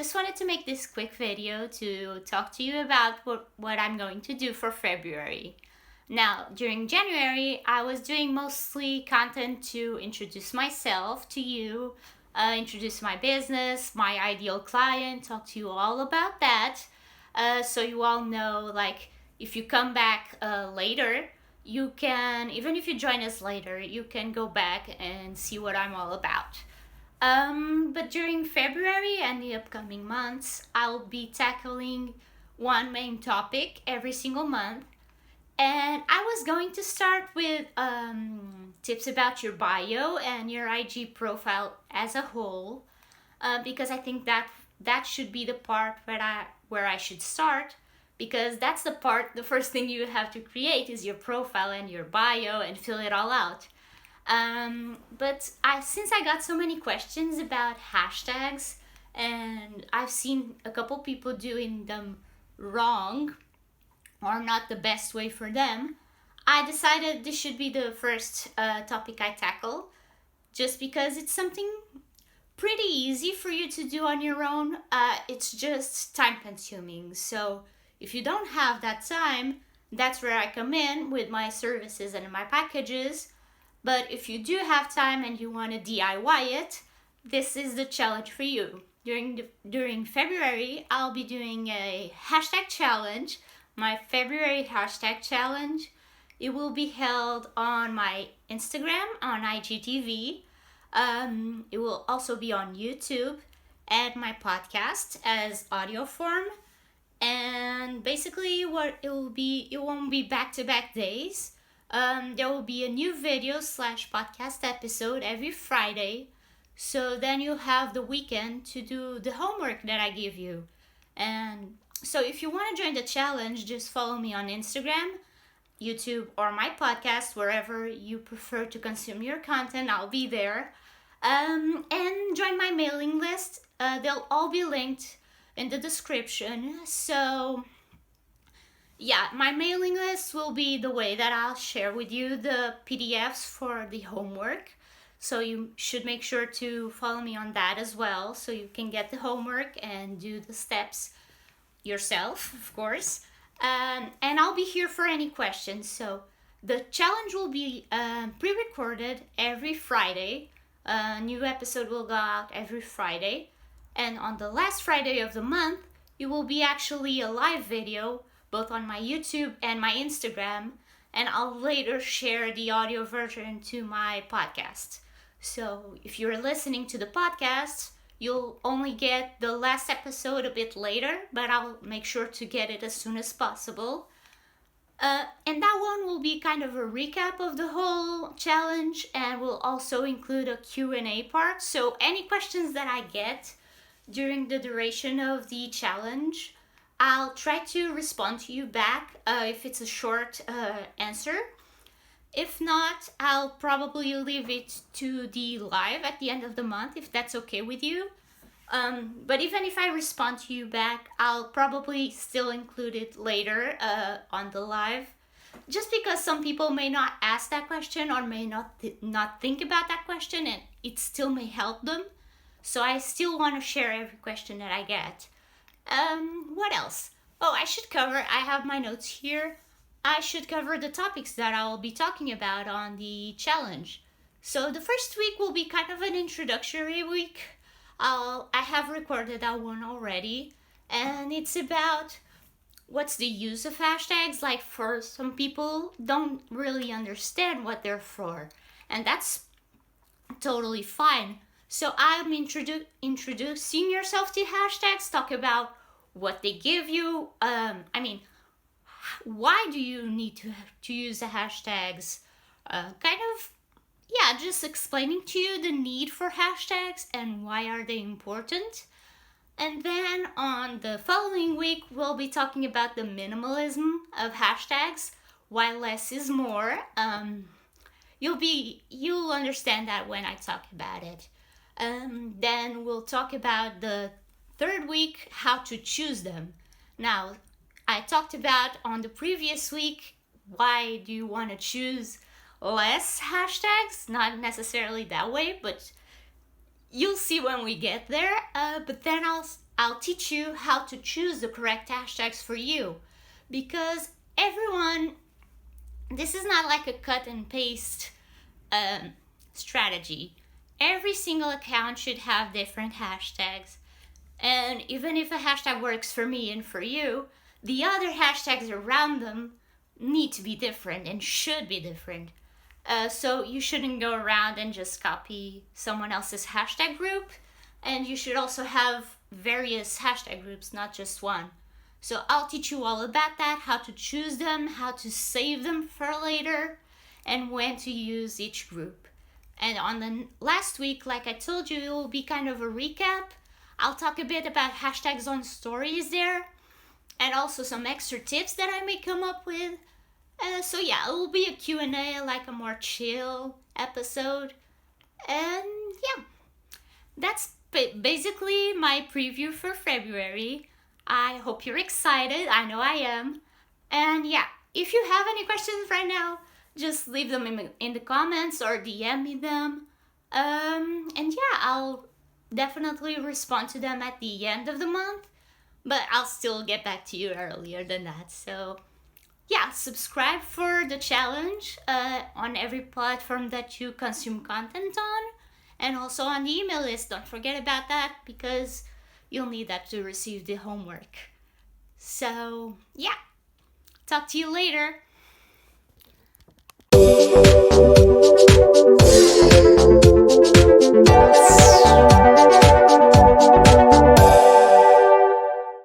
just wanted to make this quick video to talk to you about what I'm going to do for February. Now, during January, I was doing mostly content to introduce myself to you, introduce my business, my ideal client, talk to you all about that. So you all know, like, if you come back later, you can, even if you join us later, you can go back and see what I'm all about. But during February and the upcoming months, I'll be tackling one main topic every single month. And I was going to start with tips about your bio and your IG profile as a whole, because I think that should be the part where I should start, because that's the first thing you have to create is your profile and your bio and fill it all out. But since I got so many questions about hashtags, and I've seen a couple people doing them wrong or not the best way for them, I decided this should be the first topic I tackle, just because it's something pretty easy for you to do on your own. It's just time consuming. So if you don't have that time, that's where I come in with my services and my packages. But if you do have time and you want to DIY it, this is the challenge for you. During February, I'll be doing a hashtag challenge, my February hashtag challenge. It will be held on my Instagram, on IGTV. It will also be on YouTube and my podcast as audio form. And basically what it won't be back-to-back days. There will be a new video / podcast episode every Friday. So then you have the weekend to do the homework that I give you. And so if you want to join the challenge, just follow me on Instagram, YouTube, or my podcast, wherever you prefer to consume your content. I'll be there. And join my mailing list. They'll all be linked in the description. So yeah, my mailing list will be the way that I'll share with you the PDFs for the homework. So you should make sure to follow me on that as well, so you can get the homework and do the steps yourself, of course. And I'll be here for any questions. So the challenge will be pre-recorded every Friday. A new episode will go out every Friday. And on the last Friday of the month, it will be actually a live video, both on my YouTube and my Instagram, and I'll later share the audio version to my podcast. So if you're listening to the podcast, you'll only get the last episode a bit later, but I'll make sure to get it as soon as possible. And that one will be kind of a recap of the whole challenge, and will also include a Q&A part. So any questions that I get during the duration of the challenge, I'll try to respond to you back if it's a short answer. If not, I'll probably leave it to the live at the end of the month, if that's okay with you. But even if I respond to you back, I'll probably still include it later on the live. Just because some people may not ask that question or may not think about that question, and it still may help them. So I still want to share every question that I get. What else? Oh, I have my notes here. I should cover the topics that I'll be talking about on the challenge. So the first week will be kind of an introductory week. I have recorded that one already, and it's about what's the use of hashtags. Like, for some people don't really understand what they're for, and that's totally fine. So I'm introducing yourself to hashtags, talk about what they give you. Why do you need to use the hashtags? Just explaining to you the need for hashtags and why are they important. And then on the following week, we'll be talking about the minimalism of hashtags, why less is more. You'll understand that when I talk about it. Then we'll talk about the third week, how to choose them. Now, I talked about on the previous week, why do you want to choose less hashtags? Not necessarily that way, but you'll see when we get there. But then I'll teach you how to choose the correct hashtags for you. Because everyone, this is not like a cut and paste strategy. Every single account should have different hashtags. And even if a hashtag works for me and for you, the other hashtags around them need to be different and should be different. So you shouldn't go around and just copy someone else's hashtag group. And you should also have various hashtag groups, not just one. So I'll teach you all about that, how to choose them, how to save them for later, and when to use each group. And on the last week, like I told you, it will be kind of a recap. I'll talk a bit about hashtags on stories there, and also some extra tips that I may come up with. So yeah, it will be a Q&A, like a more chill episode. And yeah, that's basically my preview for February. I hope you're excited. I know I am. And yeah, if you have any questions right now, just leave them in the comments or DM me them. And yeah, I'll definitely respond to them at the end of the month, but I'll still get back to you earlier than that. So yeah, subscribe for the challenge on every platform that you consume content on, and also on the email list. Don't forget about that, because you'll need that to receive the homework. So yeah, talk to you later.